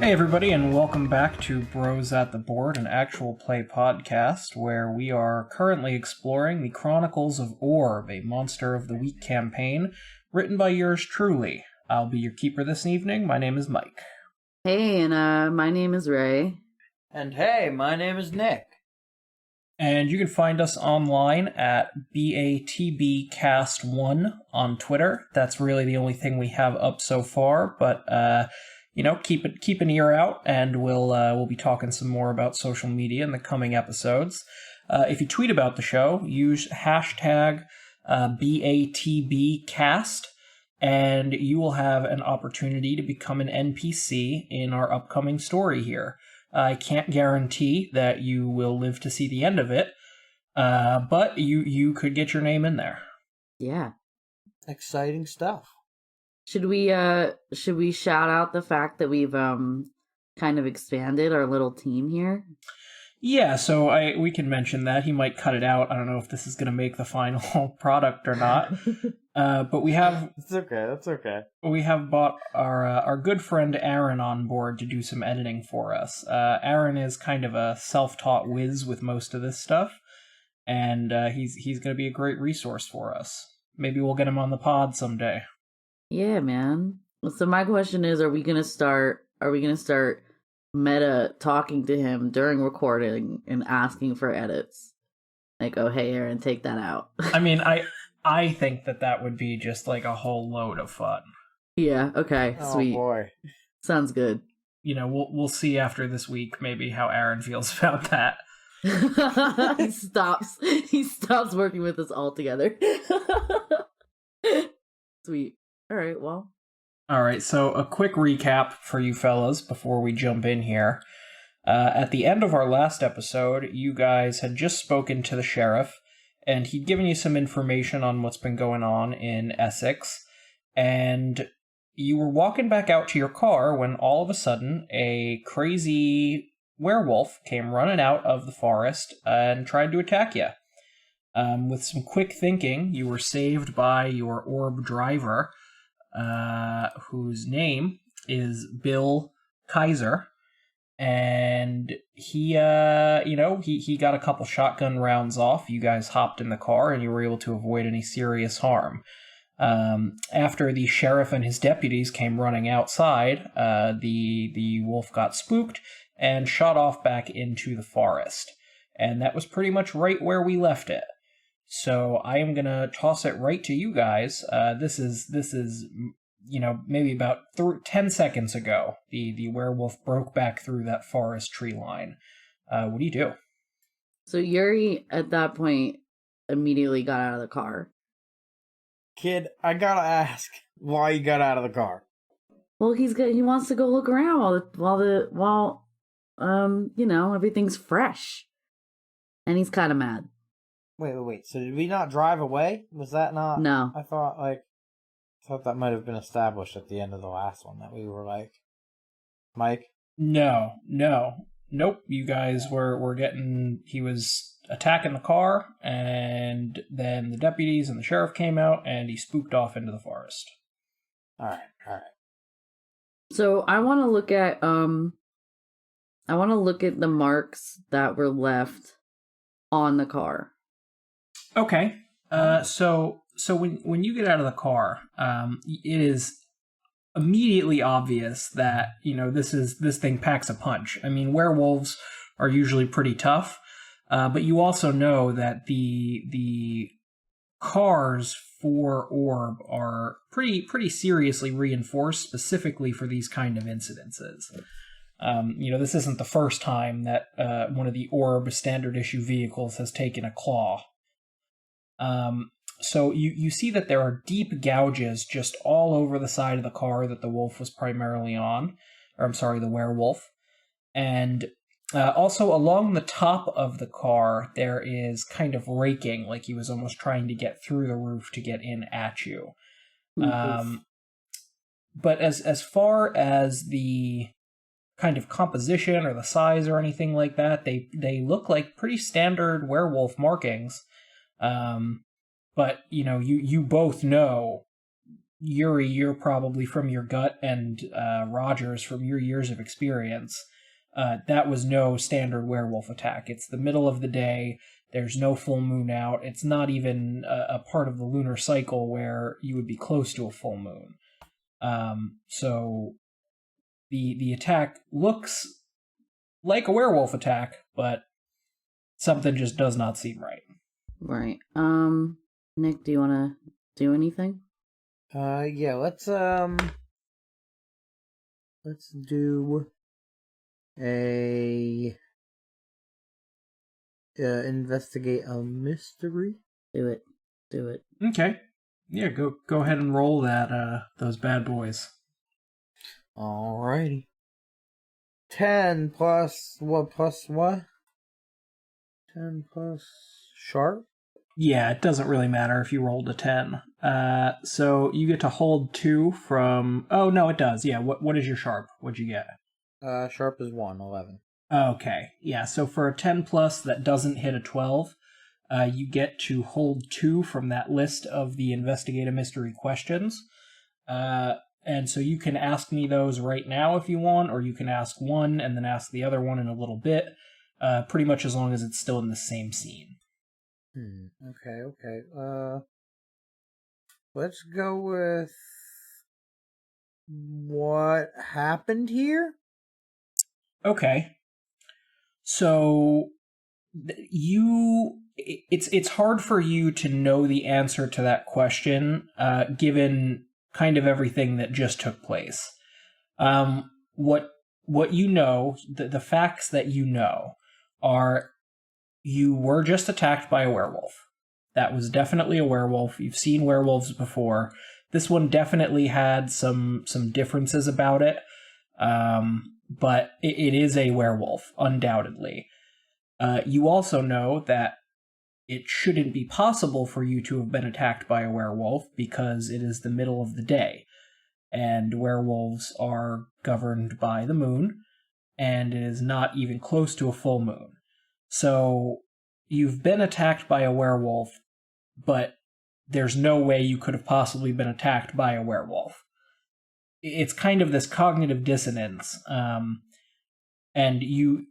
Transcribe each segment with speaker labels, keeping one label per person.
Speaker 1: Hey everybody, and welcome back to Bros at the Board, an actual play podcast where we are currently exploring the Chronicles of ORB, a Monster of the Week campaign written by yours truly. I'll be your keeper this evening. My name is Mike.
Speaker 2: Hey, and my name is Ray.
Speaker 3: And hey, my name is Nick.
Speaker 1: And you can find us online at BATBcast1 on Twitter. That's really the only thing we have up so far, but keep an ear out, and we'll be talking some more about social media in the coming episodes. If you tweet about the show, use hashtag BATBcast, and you will have an opportunity to become an NPC in our upcoming story here. I can't guarantee that you will live to see the end of it, but you could get your name in there.
Speaker 2: Yeah.
Speaker 3: Exciting stuff.
Speaker 2: Should we shout out the fact that we've kind of expanded our little team here?
Speaker 1: Yeah, so we can mention that. He might cut it out. I don't know if this is going to make the final product or not. But we have...
Speaker 3: It's okay, that's okay.
Speaker 1: We have bought our good friend Aaron on board to do some editing for us. Aaron is kind of a self-taught whiz with most of this stuff, and he's going to be a great resource for us. Maybe we'll get him on the pod someday.
Speaker 2: Yeah, man. So my question is, are we gonna start meta talking to him during recording and asking for edits? Like, oh hey Aaron, take that out.
Speaker 1: I mean, I think that would be just like a whole load of fun.
Speaker 2: Yeah, okay, sweet.
Speaker 3: Oh boy.
Speaker 2: Sounds good.
Speaker 1: You know, we'll see after this week maybe how Aaron feels about that.
Speaker 2: He stops working with us altogether. Sweet. All right, so a quick recap for you fellas before we jump in here. At the end of our last episode, you guys had just spoken to the sheriff, and he'd given you some information on what's been going on in Essex, and you were walking back out to your car when all of a sudden a crazy werewolf came running out of the forest and tried to attack you. With some quick thinking, you were saved by your orb driver, whose name is Bill Kaiser, and he got a couple shotgun rounds off. You guys hopped in the car, and you were able to avoid any serious harm. After the sheriff and his deputies came running outside, the wolf got spooked and shot off back into the forest. And that was pretty much right where we left it. So I am going to toss it right to you guys. This is maybe about 10 seconds ago, the werewolf broke back through that forest tree line. What do you do? So Yuri, at that point, immediately got out of the car.
Speaker 3: Kid, I gotta ask why you got out of the car.
Speaker 2: Well, he wants to go look around while everything's fresh. And he's kind of mad.
Speaker 3: Wait. So did we not drive away? Was that not?
Speaker 2: No.
Speaker 3: I thought that might have been established at the end of the last one, that we were like, Mike?
Speaker 1: No. Nope. You guys he was attacking the car, and then the deputies and the sheriff came out, and he spooked off into the forest.
Speaker 3: All right.
Speaker 2: So I want to look at the marks that were left on the car.
Speaker 1: Okay. So when you get out of the car, it is immediately obvious that, this thing packs a punch. I mean, werewolves are usually pretty tough, but you also know that the cars for Orb are pretty seriously reinforced specifically for these kind of incidences. This isn't the first time that one of the Orb standard issue vehicles has taken a claw. So you see that there are deep gouges just all over the side of the car that the wolf was primarily on, the werewolf. And also along the top of the car, there is kind of raking, like he was almost trying to get through the roof to get in at you. But as far as the kind of composition or the size or anything like that, they look like pretty standard werewolf markings. But, you both know Yuri, you're probably from your gut, and Rogers from your years of experience, that was no standard werewolf attack. It's the middle of the day. There's no full moon out. It's not even a part of the lunar cycle where you would be close to a full moon. So the attack looks like a werewolf attack, but something just does not seem right.
Speaker 2: Right. Nick, do you want to do anything?
Speaker 3: Yeah, let's do a investigate a mystery.
Speaker 2: Do it.
Speaker 1: Okay. Yeah, go ahead and roll that those bad boys.
Speaker 3: Alrighty. 10 plus what? 10 plus sharp?
Speaker 1: Yeah, it doesn't really matter if you rolled a 10. So you get to hold 2 from... Oh, no, it does. Yeah, what is your sharp? What'd you get?
Speaker 3: Sharp is 1, 11.
Speaker 1: Okay, yeah, so for a 10 plus that doesn't hit a 12, you get to hold 2 from that list of the Investigate a Mystery questions. And so you can ask me those right now if you want, or you can ask one and then ask the other one in a little bit, pretty much as long as it's still in the same scene.
Speaker 3: Okay. Let's go with what happened here?
Speaker 1: Okay. So it's hard for you to know the answer to that question, given kind of everything that just took place. What you know, the facts that you know are you were just attacked by a werewolf. That was definitely a werewolf. You've seen werewolves before. This one definitely had some differences about it, but it is a werewolf, undoubtedly. You also know that it shouldn't be possible for you to have been attacked by a werewolf because it is the middle of the day, and werewolves are governed by the moon, and it is not even close to a full moon. So you've been attacked by a werewolf, but there's no way you could have possibly been attacked by a werewolf. It's kind of this cognitive dissonance, and you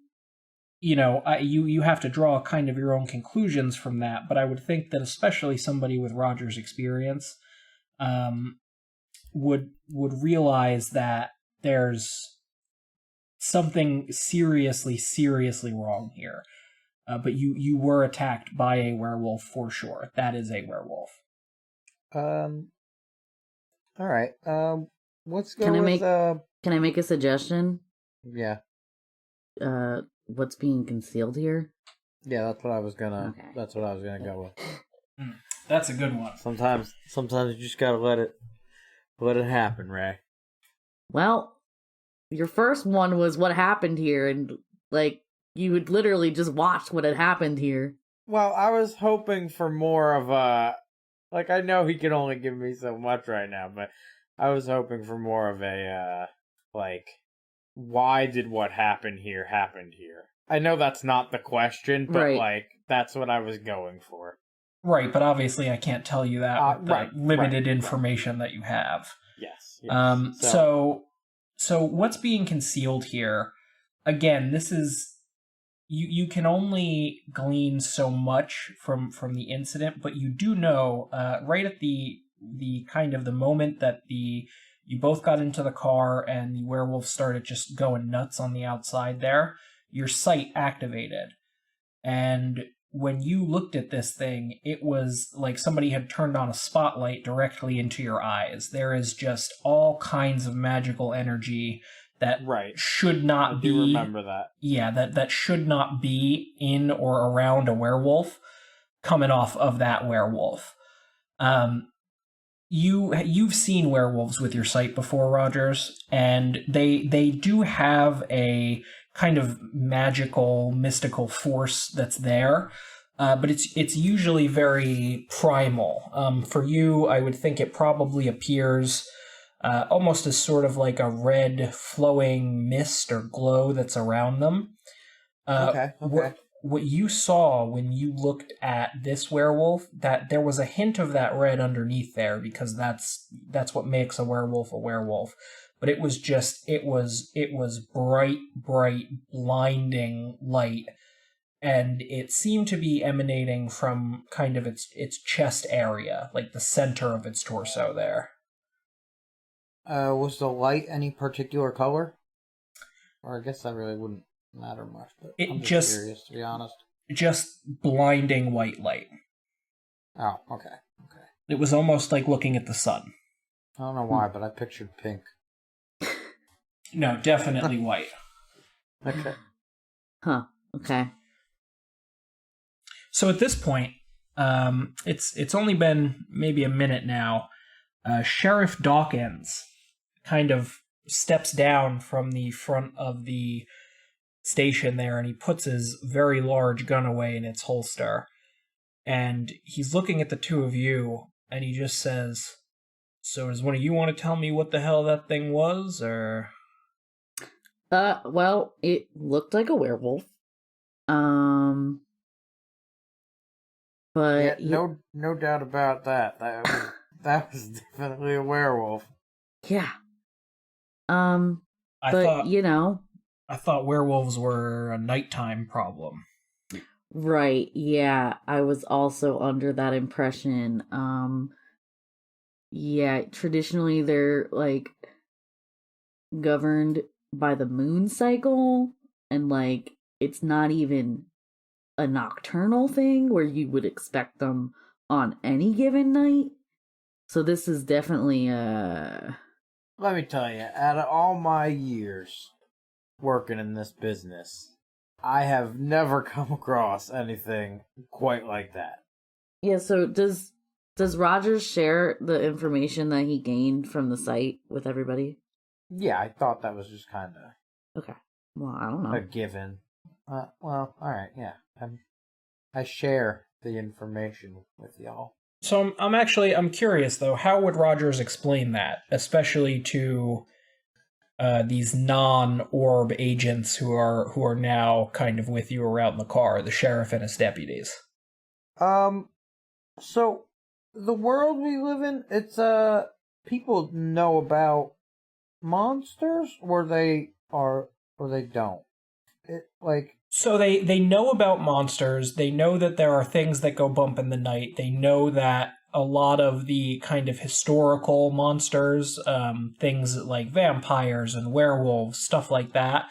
Speaker 1: have to draw kind of your own conclusions from that, but I would think that especially somebody with Rogers' experience would realize that there's something seriously wrong here. But you were attacked by a werewolf for sure. That is a werewolf.
Speaker 3: All right. Let's go with...
Speaker 2: Can I make a suggestion?
Speaker 3: Yeah.
Speaker 2: What's being concealed here?
Speaker 3: Yeah, that's what I was gonna go with.
Speaker 1: That's a good one.
Speaker 3: Sometimes you just gotta let it happen, Ray.
Speaker 2: Well, your first one was what happened here, and you had literally just watched what had happened here.
Speaker 3: Well, I was hoping for more of a... I know he can only give me so much right now, but I was hoping for more of a, why did what happened here happen here? I know that's not the question, but,
Speaker 2: right.
Speaker 3: That's what I was going for.
Speaker 1: Right, but obviously I can't tell you that with the limited information that you have.
Speaker 3: Yes.
Speaker 1: So what's being concealed here? Again, this is... You can only glean so much from the incident, but you do know right at the kind of the moment that you both got into the car and the werewolf started just going nuts on the outside there, your sight activated. And when you looked at this thing, it was like somebody had turned on a spotlight directly into your eyes. There is just all kinds of magical energy that should not be... I do
Speaker 3: remember that.
Speaker 1: Yeah, that should not be in or around a werewolf coming off of that werewolf. You've seen werewolves with your sight before, Rogers, and they do have a kind of magical, mystical force that's there, but it's usually very primal. For you, I would think it probably appears almost as sort of like a red flowing mist or glow that's around them.
Speaker 3: Okay.
Speaker 1: what you saw when you looked at this werewolf, that there was a hint of that red underneath there, because that's what makes a werewolf. But it was bright, blinding light, and it seemed to be emanating from kind of its chest area, like the center of its torso there.
Speaker 3: Was the light any particular color? Or I guess that really wouldn't matter much, but I'm just curious, to be honest.
Speaker 1: Just blinding white light.
Speaker 3: Oh, okay.
Speaker 1: It was almost like looking at the sun.
Speaker 3: I don't know why, but I pictured pink.
Speaker 1: No, definitely white.
Speaker 3: Okay.
Speaker 4: Huh. Okay.
Speaker 1: So at this point, it's only been maybe a minute now. Sheriff Dawkins kind of steps down from the front of the station there, and he puts his very large gun away in its holster. And he's looking at the two of you, and he just says, "So does one of you want to tell me what the hell that thing was, or?"
Speaker 4: Well, it looked like a werewolf. But
Speaker 3: yeah, no doubt about that. That was definitely a werewolf.
Speaker 4: Yeah.
Speaker 1: I thought werewolves were a nighttime problem.
Speaker 4: Right, yeah. I was also under that impression. Yeah, traditionally they're like governed by the moon cycle, and like it's not even a nocturnal thing where you would expect them on any given night. So this is definitely
Speaker 3: Let me tell you, out of all my years working in this business, I have never come across anything quite like that.
Speaker 4: Yeah, so does Rogers share the information that he gained from the site with everybody?
Speaker 3: Yeah, I thought that was just kind of...
Speaker 4: Okay. Well, I don't know.
Speaker 3: A given. Well, alright, yeah. I share the information with y'all.
Speaker 1: So I'm curious though, how would Rogers explain that, especially to these non-orb agents who are now kind of with you around the car, the sheriff and his deputies?
Speaker 3: So the world we live in, it's people know about monsters, or they don't.
Speaker 1: So they know about monsters. They know that there are things that go bump in the night. They know that a lot of the kind of historical monsters, things like vampires and werewolves, stuff like that,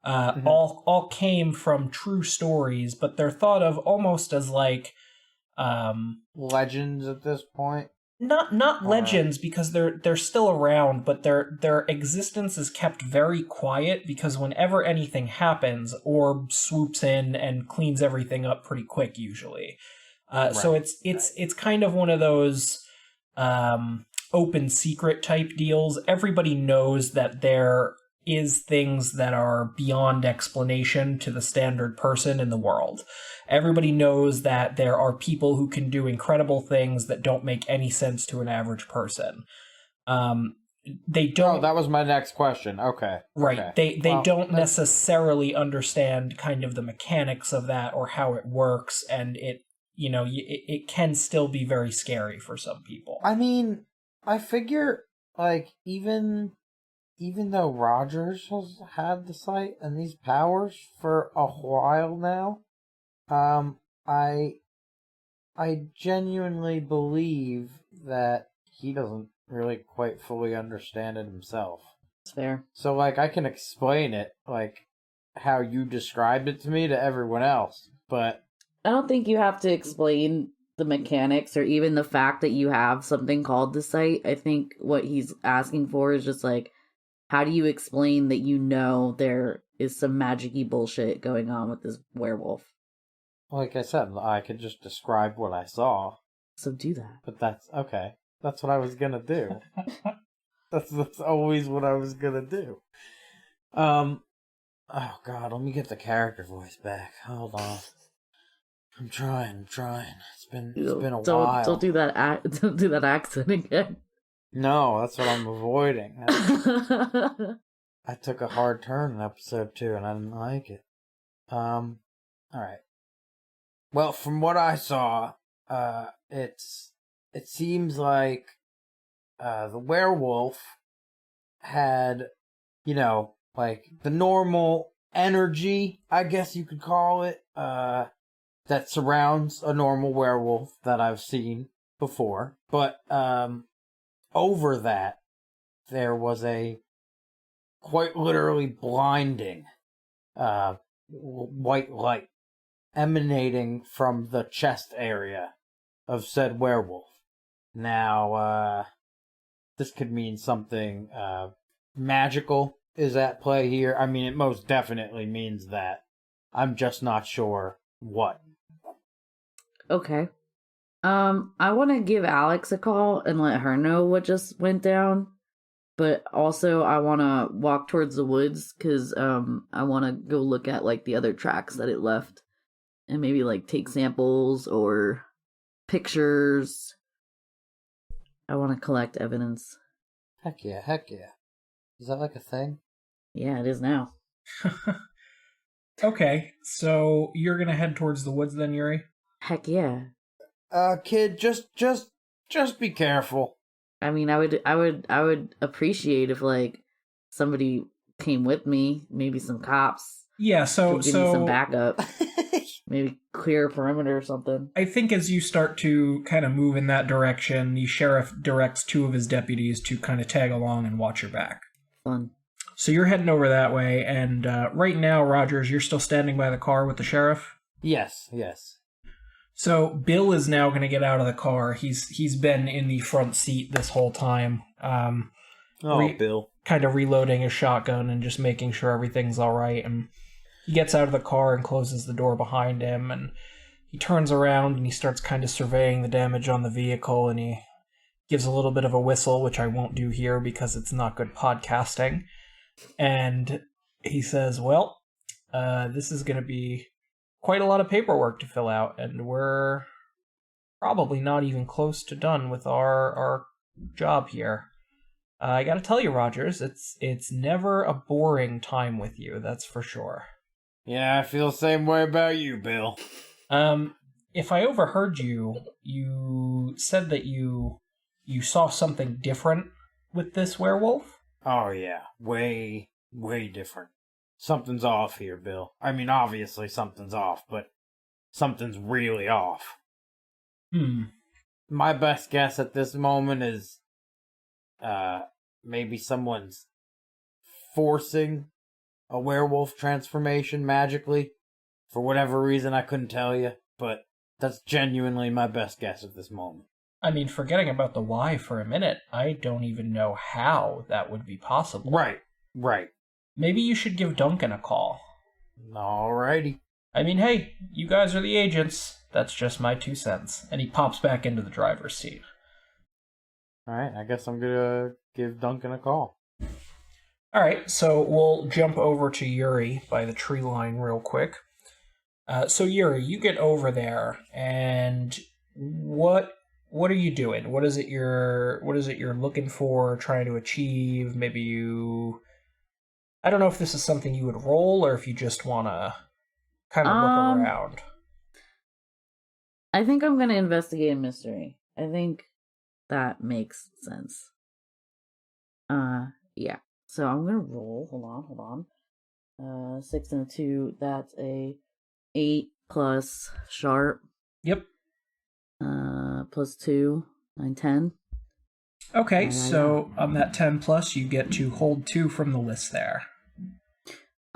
Speaker 1: all came from true stories, but they're thought of almost as like
Speaker 3: legends at this point.
Speaker 1: Not legends, because they're still around, but their existence is kept very quiet, because whenever anything happens, Orb swoops in and cleans everything up pretty quick usually. So it's kind of one of those open secret type deals. Everybody knows that there is things that are beyond explanation to the standard person in the world. Everybody knows that there are people who can do incredible things that don't make any sense to an average person. They don't.
Speaker 3: Oh, that was my next question. Okay.
Speaker 1: Right.
Speaker 3: Okay.
Speaker 1: They don't necessarily understand kind of the mechanics of that or how it works, and it can still be very scary for some people.
Speaker 3: I mean, I figure like even though Rogers has had the sight and these powers for a while now, I genuinely believe that he doesn't really quite fully understand it himself.
Speaker 4: That's fair.
Speaker 3: So, like, I can explain it, like, how you described it to me to everyone else, but...
Speaker 4: I don't think you have to explain the mechanics or even the fact that you have something called the sight. I think what he's asking for is just, like, how do you explain that you know there is some magic-y bullshit going on with this werewolf?
Speaker 3: Like I said, I could just describe what I saw.
Speaker 4: So do that.
Speaker 3: But that's okay. That's what I was gonna do. that's always what I was gonna do. Oh God, let me get the character voice back. Hold on. I'm trying. It's been a while.
Speaker 4: Don't do that. Don't do that accent again.
Speaker 3: No, that's what I'm avoiding. I took a hard turn in episode 2, and I didn't like it. All right. Well, from what I saw, it seems like the werewolf had, like the normal energy, I guess you could call it, that surrounds a normal werewolf that I've seen before. But over that, there was a quite literally blinding white light emanating from the chest area of said werewolf. Now, this could mean something magical is at play here. I mean, it most definitely means that. I'm just not sure what.
Speaker 4: Okay. I want to give Alex a call and let her know what just went down. But also, I want to walk towards the woods because I want to go look at like the other tracks that it left, and maybe like take samples or pictures. I want to collect evidence.
Speaker 3: Heck yeah, heck yeah. Is that like a thing?
Speaker 4: Yeah, it is now.
Speaker 2: Okay, so you're gonna head towards the woods then, Yuri?
Speaker 4: Heck yeah.
Speaker 3: Kid, just be careful.
Speaker 4: I mean, I would appreciate if like somebody came with me, maybe some cops.
Speaker 2: Yeah, so
Speaker 4: give me some backup. Maybe clear a perimeter or something.
Speaker 2: I think as you start to kind of move in that direction, the sheriff directs 2 of his deputies to kind of tag along and watch your back.
Speaker 4: Fun.
Speaker 2: So you're heading over that way, and right now, Rogers, you're still standing by the car with the sheriff?
Speaker 3: Yes.
Speaker 2: So Bill is now going to get out of the car. He's been in the front seat this whole time.
Speaker 3: Bill.
Speaker 2: Kind of reloading his shotgun and just making sure everything's all right. And he gets out of the car and closes the door behind him. And he turns around and he starts kind of surveying the damage on the vehicle. And he gives a little bit of a whistle, which I won't do here because it's not good podcasting. And he says, well, this is going to be quite a lot of paperwork to fill out, and we're probably not even close to done with our job here. I gotta tell you, Rogers, it's never a boring time with you, that's for sure.
Speaker 3: Yeah, I feel the same way about you, Bill.
Speaker 2: If I overheard you said that you saw something different with this werewolf?
Speaker 3: Oh yeah, way different. Something's off here, Bill. I mean, obviously something's off, but something's really off. My best guess at this moment is maybe someone's forcing a werewolf transformation magically. For whatever reason, I couldn't tell you, but that's genuinely my best guess at this moment.
Speaker 2: I mean, forgetting about the why for a minute, I don't even know how that would be possible.
Speaker 3: Right.
Speaker 2: Maybe you should give Duncan a call.
Speaker 3: Alrighty.
Speaker 2: I mean, hey, you guys are the agents. That's just my 2 cents. And he pops back into the driver's seat.
Speaker 3: Alright, I guess I'm gonna give Duncan a call.
Speaker 2: Alright, so we'll jump over to Yuri by the tree line real quick. So Yuri, you get over there, and what are you doing? What is it you're looking for, trying to achieve? Maybe you... I don't know if this is something you would roll or if you just want to kind of look around.
Speaker 4: I think I'm going to investigate a mystery. I think that makes sense. Yeah. So I'm going to roll. Hold on. 6 and a 2. That's a 8 plus sharp.
Speaker 2: Yep.
Speaker 4: Plus 2, 9, 10.
Speaker 2: Okay, so on that 10 plus, you get to hold 2 from the list there.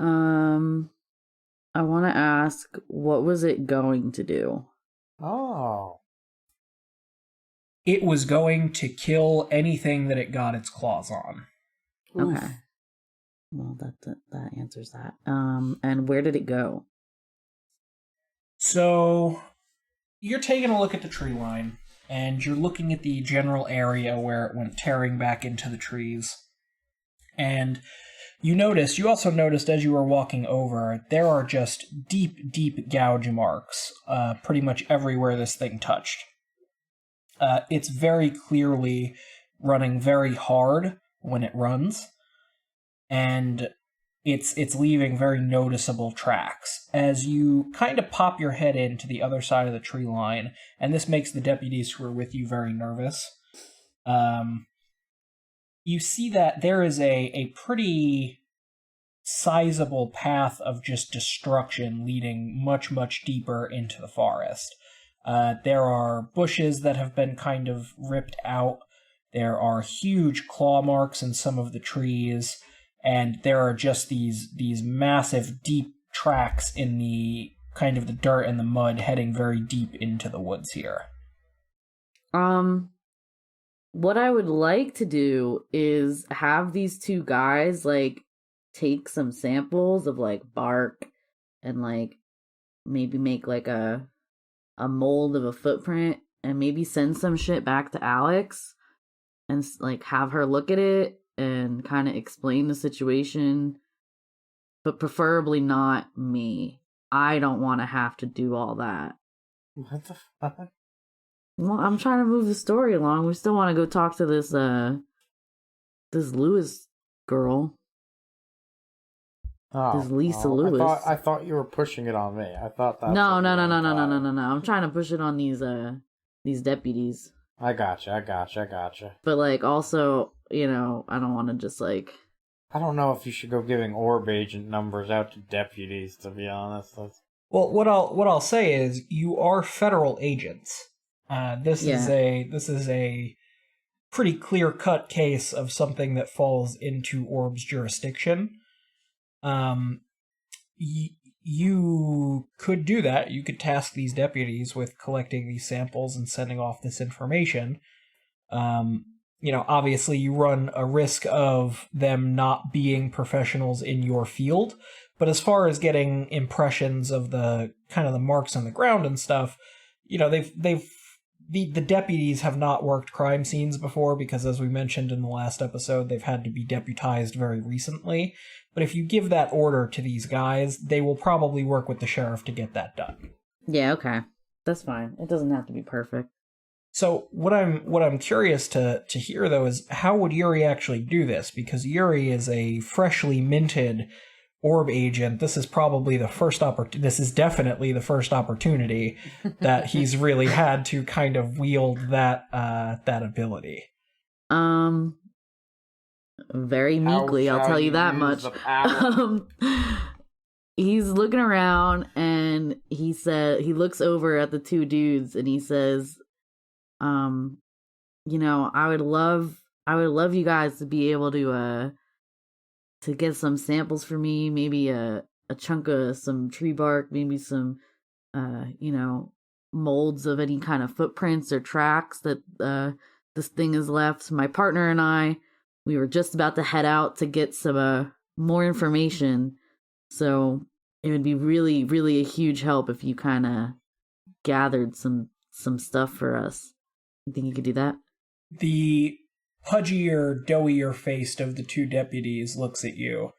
Speaker 4: I want to ask, what was it going to do?
Speaker 3: Oh.
Speaker 2: It was going to kill anything that it got its claws on.
Speaker 4: Okay. Oof. Well, that answers that. And where did it go?
Speaker 2: So, you're taking a look at the tree line, and you're looking at the general area where it went tearing back into the trees. And you also noticed as you were walking over, there are just deep gouge marks pretty much everywhere this thing touched. It's very clearly running very hard when it runs, and it's leaving very noticeable tracks. As you kind of pop your head into the other side of the tree line, and this makes the deputies who are with you very nervous, you see that there is a pretty sizable path of just destruction leading much, much deeper into the forest. There are bushes that have been kind of ripped out. There are huge claw marks in some of the trees, and there are just these massive, deep tracks in the kind of the dirt and the mud heading very deep into the woods here.
Speaker 4: What I would like to do is have these two guys, like, take some samples of, like, bark and, like, maybe make, like, a mold of a footprint and maybe send some shit back to Alex and, like, have her look at it and kind of explain the situation, but preferably not me. I don't want to have to do all that.
Speaker 3: What the fuck?
Speaker 4: Well, I'm trying to move the story along. We still want to go talk to this Lewis girl.
Speaker 3: Oh,
Speaker 4: This Lisa Lewis.
Speaker 3: I thought you were pushing it on me. I thought that.
Speaker 4: No. I'm trying to push it on these deputies.
Speaker 3: I gotcha.
Speaker 4: But, like, also, you know, I don't want to just, like...
Speaker 3: I don't know if you should go giving orb agent numbers out to deputies, to be honest.
Speaker 2: Well, what I'll say is you are federal agents. This is a pretty clear-cut case of something that falls into Orb's jurisdiction. You could do that. You could task these deputies with collecting these samples and sending off this information. Obviously you run a risk of them not being professionals in your field, but as far as getting impressions of the kind of the marks on the ground and stuff, the deputies have not worked crime scenes before because, as we mentioned in the last episode, they've had to be deputized very recently. But if you give that order to these guys, they will probably work with the sheriff to get that done.
Speaker 4: Yeah, okay. That's fine. It doesn't have to be perfect.
Speaker 2: So what I'm curious to hear, though, is how would Yuri actually do this? Because Yuri is a freshly minted orb agent. This is probably the first this is definitely the first opportunity that he's really had to kind of wield that ability.
Speaker 4: Very meekly, I'll tell you that much. He's looking around and he looks over at the two dudes and he says, I would love you guys to be able to get some samples for me, maybe a chunk of some tree bark, maybe some, molds of any kind of footprints or tracks that this thing has left. My partner and we were just about to head out to get some more information. So it would be really, really a huge help if you kind of gathered some stuff for us. You think you could do that?
Speaker 2: The pudgier, doughier faced of the two deputies looks at you.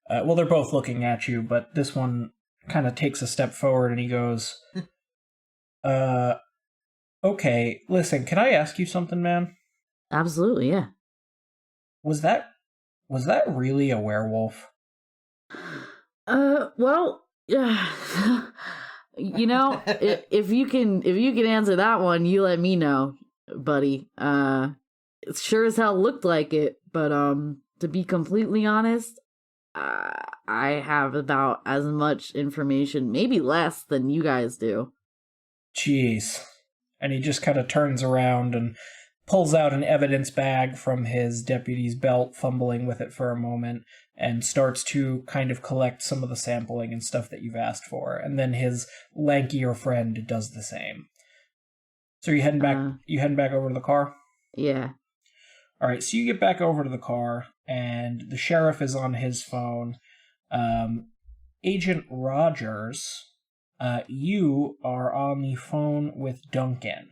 Speaker 2: Well, they're both looking at you, but this one kind of takes a step forward and he goes, okay, listen, can I ask you something, man?
Speaker 4: Absolutely, yeah. Was that
Speaker 2: really a werewolf?
Speaker 4: Well, if you can answer that one, you let me know, buddy. It sure as hell looked like it, but to be completely honest, I have about as much information, maybe less, than you guys do.
Speaker 2: Jeez. And he just kind of turns around and pulls out an evidence bag from his deputy's belt, fumbling with it for a moment, and starts to kind of collect some of the sampling and stuff that you've asked for. And then his lankier friend does the same. So you heading back over to the car?
Speaker 4: Yeah.
Speaker 2: All right, so you get back over to the car, and the sheriff is on his phone. Agent Rogers, you are on the phone with Duncan.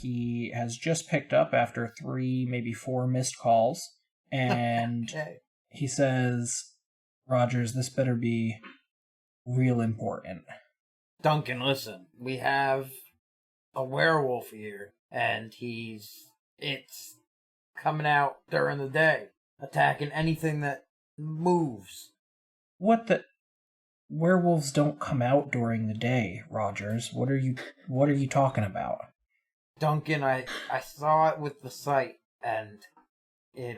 Speaker 2: He has just picked up after 3, maybe 4 missed calls, and he says, Rogers, this better be real important.
Speaker 3: Duncan, listen, we have a werewolf here, and it's coming out during the day, attacking anything that moves.
Speaker 2: What the? Werewolves don't come out during the day, Rogers. What are you talking about?
Speaker 3: Duncan, I saw it with the sight, and it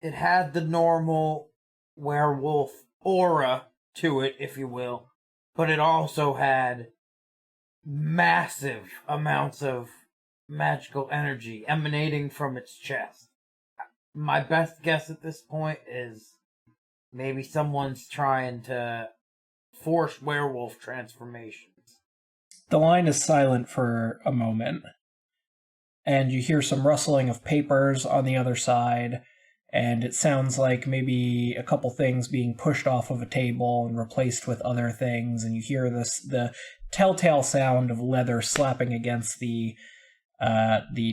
Speaker 3: had the normal werewolf aura to it, if you will, but it also had massive amounts of magical energy emanating from its chest. My best guess at this point is maybe someone's trying to force werewolf transformations.
Speaker 2: The line is silent for a moment, and you hear some rustling of papers on the other side, and it sounds like maybe a couple things being pushed off of a table and replaced with other things, and you hear the telltale sound of leather slapping against the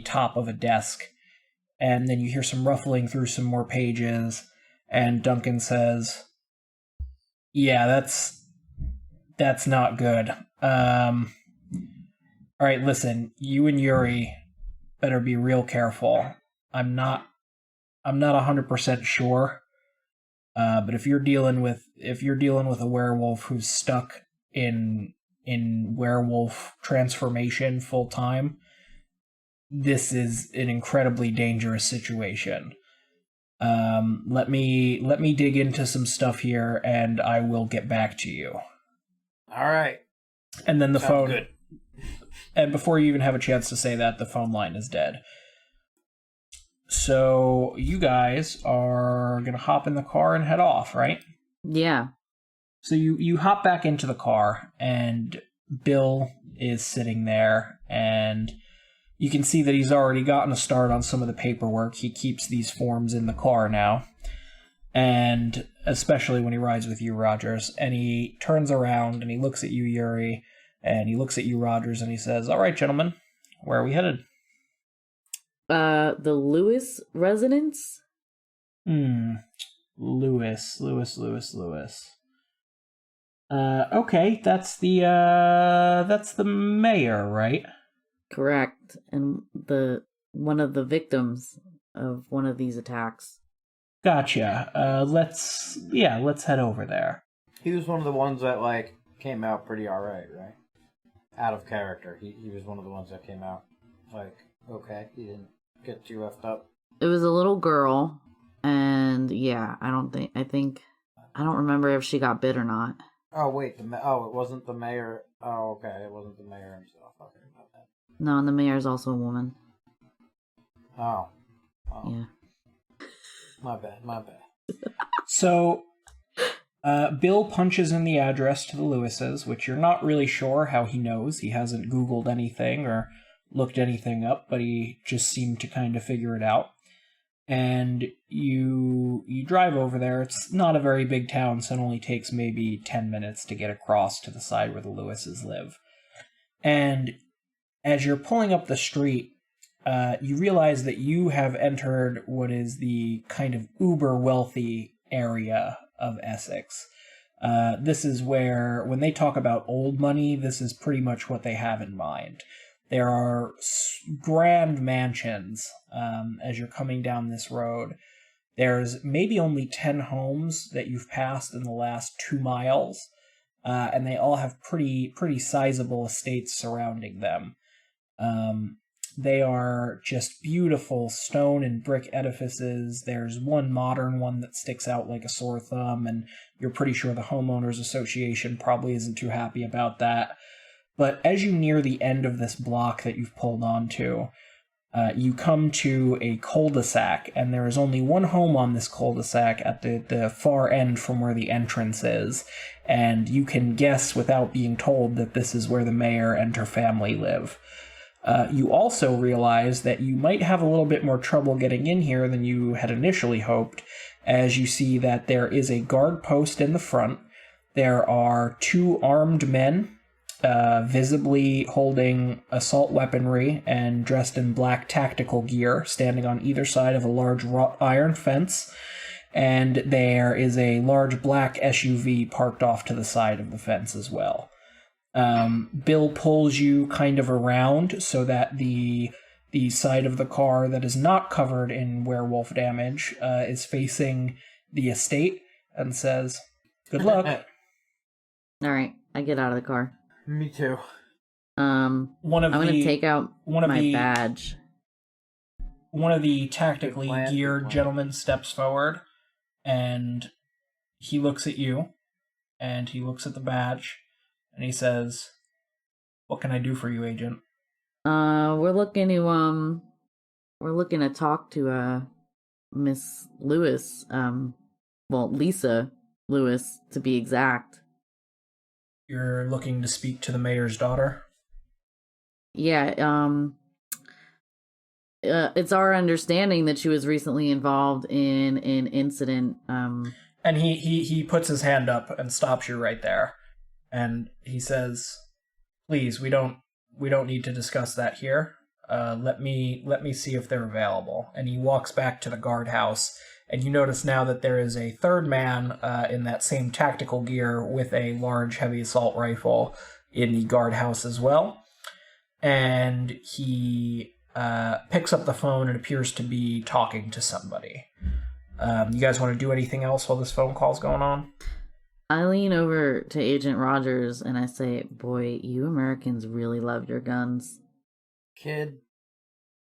Speaker 2: top of a desk, and then you hear some ruffling through some more pages, and Duncan says, "Yeah, that's not good. All right, listen, you and Yuri better be real careful. I'm not 100% sure, but if you're dealing with a werewolf who's stuck in werewolf transformation full time, this is an incredibly dangerous situation. Let me dig into some stuff here, and I will get back to you."
Speaker 3: All right.
Speaker 2: And then the
Speaker 3: Sounds
Speaker 2: phone.
Speaker 3: good.
Speaker 2: And before you even have a chance to say that, the phone line is dead. So you guys are gonna hop in the car and head off, right?
Speaker 4: Yeah.
Speaker 2: So you hop back into the car, and Bill is sitting there, and you can see that he's already gotten a start on some of the paperwork. He keeps these forms in the car now, and especially when he rides with you, Rogers. And he turns around and he looks at you, Yuri, and he looks at you, Rogers, and he says, "All right, gentlemen, where are we headed?"
Speaker 4: The Lewis residence?
Speaker 2: Lewis. Okay, that's the mayor, right?
Speaker 4: Correct. And one of the victims of one of these attacks.
Speaker 2: Gotcha. Let's head over there.
Speaker 3: He was one of the ones that, like, came out pretty alright, right? Out of character. He was one of the ones that came out, like, okay. He didn't get too effed up.
Speaker 4: It was a little girl, and yeah, I don't remember if she got bit or not.
Speaker 3: Oh, wait, it wasn't the mayor. Oh, okay, it wasn't the mayor himself. Okay, about that.
Speaker 4: No, and the mayor's also a woman.
Speaker 3: Oh.
Speaker 4: Yeah.
Speaker 3: My bad.
Speaker 2: So, Bill punches in the address to the Lewises, which you're not really sure how he knows. He hasn't Googled anything or looked anything up, but he just seemed to kind of figure it out. And you drive over there. It's not a very big town, so it only takes maybe 10 minutes to get across to the side where the Lewises live. And as you're pulling up the street, you realize that you have entered what is the kind of uber wealthy area of Essex. This is where, when they talk about old money, this is pretty much what they have in mind. There are grand mansions as you're coming down this road. There's maybe only 10 homes that you've passed in the last 2 miles, and they all have pretty sizable estates surrounding them. They are just beautiful stone and brick edifices. There's one modern one that sticks out like a sore thumb, and you're pretty sure the homeowners association probably isn't too happy about that. But as you near the end of this block that you've pulled onto, you come to a cul-de-sac, and there is only one home on this cul-de-sac at the far end from where the entrance is, and you can guess without being told that this is where the mayor and her family live. You also realize that you might have a little bit more trouble getting in here than you had initially hoped, as you see that there is a guard post in the front. There are 2 armed men, visibly holding assault weaponry and dressed in black tactical gear, standing on either side of a large wrought iron fence, and there is a large black SUV parked off to the side of the fence as well. Bill pulls you kind of around so that the
Speaker 1: the side of the car that is not covered in werewolf damage, is facing the estate and says, "Good luck."
Speaker 4: All right, I get out of the car.
Speaker 3: Me too.
Speaker 4: I'm gonna take out my badge.
Speaker 1: One of the tactically geared gentlemen steps forward, and he looks at you, and he looks at the badge, and he says, "What can I do for you, Agent?"
Speaker 4: We're looking to talk to Miss Lewis. Lisa Lewis to be exact.
Speaker 1: You're looking to speak to the mayor's daughter?
Speaker 4: Yeah, it's our understanding that she was recently involved in an incident.
Speaker 1: And he puts his hand up and stops you right there, and he says, "Please, we don't need to discuss that here. Let me see if they're available." And he walks back to the guardhouse, and you notice now that there is a third man in that same tactical gear with a large heavy assault rifle in the guardhouse as well. And he picks up the phone and appears to be talking to somebody. You guys want to do anything else while this phone call's going on?
Speaker 4: I lean over to Agent Rogers and I say, "Boy, you Americans really love your guns."
Speaker 3: Kid,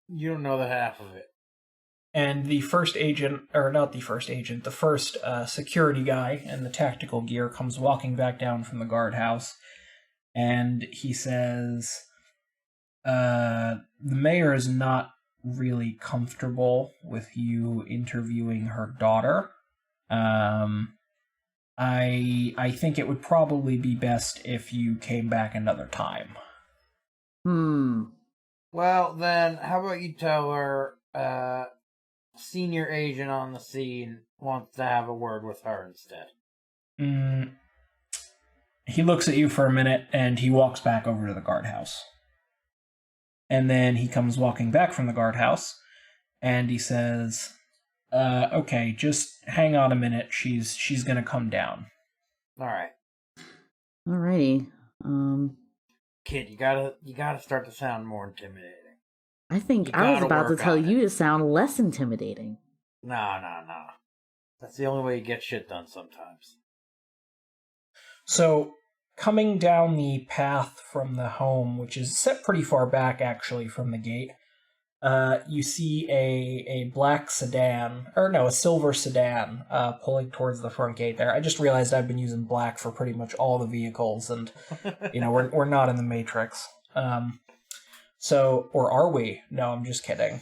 Speaker 3: you don't know the half of it.
Speaker 1: And the first security guy in the tactical gear comes walking back down from the guardhouse, and he says, "The mayor is not really comfortable with you interviewing her daughter. I think it would probably be best if you came back another time."
Speaker 3: Well, then, how about you tell her, senior agent on the scene wants to have a word with her instead.
Speaker 1: He looks at you for a minute, and he walks back over to the guardhouse. And then he comes walking back from the guardhouse, and he says, "Okay, just hang on a minute. She's gonna come down."
Speaker 3: All right.
Speaker 4: Alrighty.
Speaker 3: Kid, you gotta start to sound more intimidating.
Speaker 4: I think I was about to tell you to sound less intimidating.
Speaker 3: No. That's the only way you get shit done sometimes.
Speaker 1: So, coming down the path from the home, which is set pretty far back, actually, from the gate, you see a black sedan, a silver sedan, pulling towards the front gate there. I just realized I've been using black for pretty much all the vehicles, and, we're not in the Matrix. Or are we? No, I'm just kidding.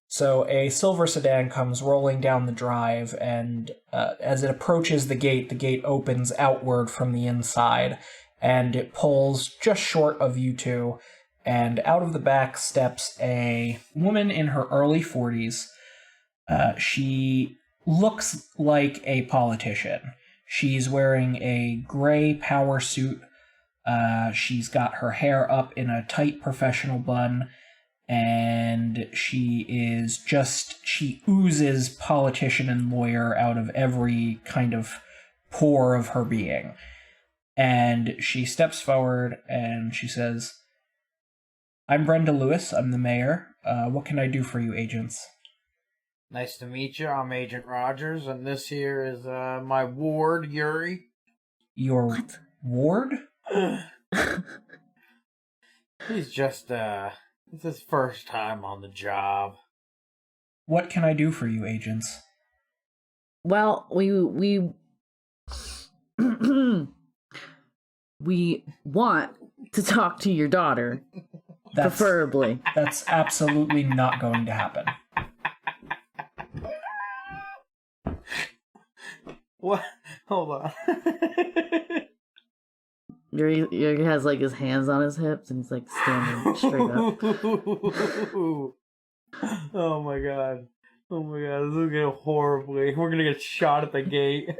Speaker 1: So a silver sedan comes rolling down the drive, and as it approaches the gate opens outward from the inside, and it pulls just short of you two, and out of the back steps a woman in her early 40s. She looks like a politician. She's wearing a gray power suit. She's got her hair up in a tight professional bun, and she oozes politician and lawyer out of every kind of pore of her being. And she steps forward and she says, "I'm Brenda Lewis. I'm the mayor. What can I do for you, agents?"
Speaker 3: Nice to meet you. I'm Agent Rogers, and this here is my ward, Yuri.
Speaker 1: Your
Speaker 4: What?
Speaker 1: ward?
Speaker 3: He's just, it's his first time on the job.
Speaker 1: What can I do for you, agents?
Speaker 4: Well, we we want to talk to your daughter, preferably.
Speaker 1: That's absolutely not going to happen.
Speaker 3: What? Hold on.
Speaker 4: Yuri has like his hands on his hips and he's like standing straight up.
Speaker 3: Oh my god, this is gonna go horribly. We're gonna get shot at the gate.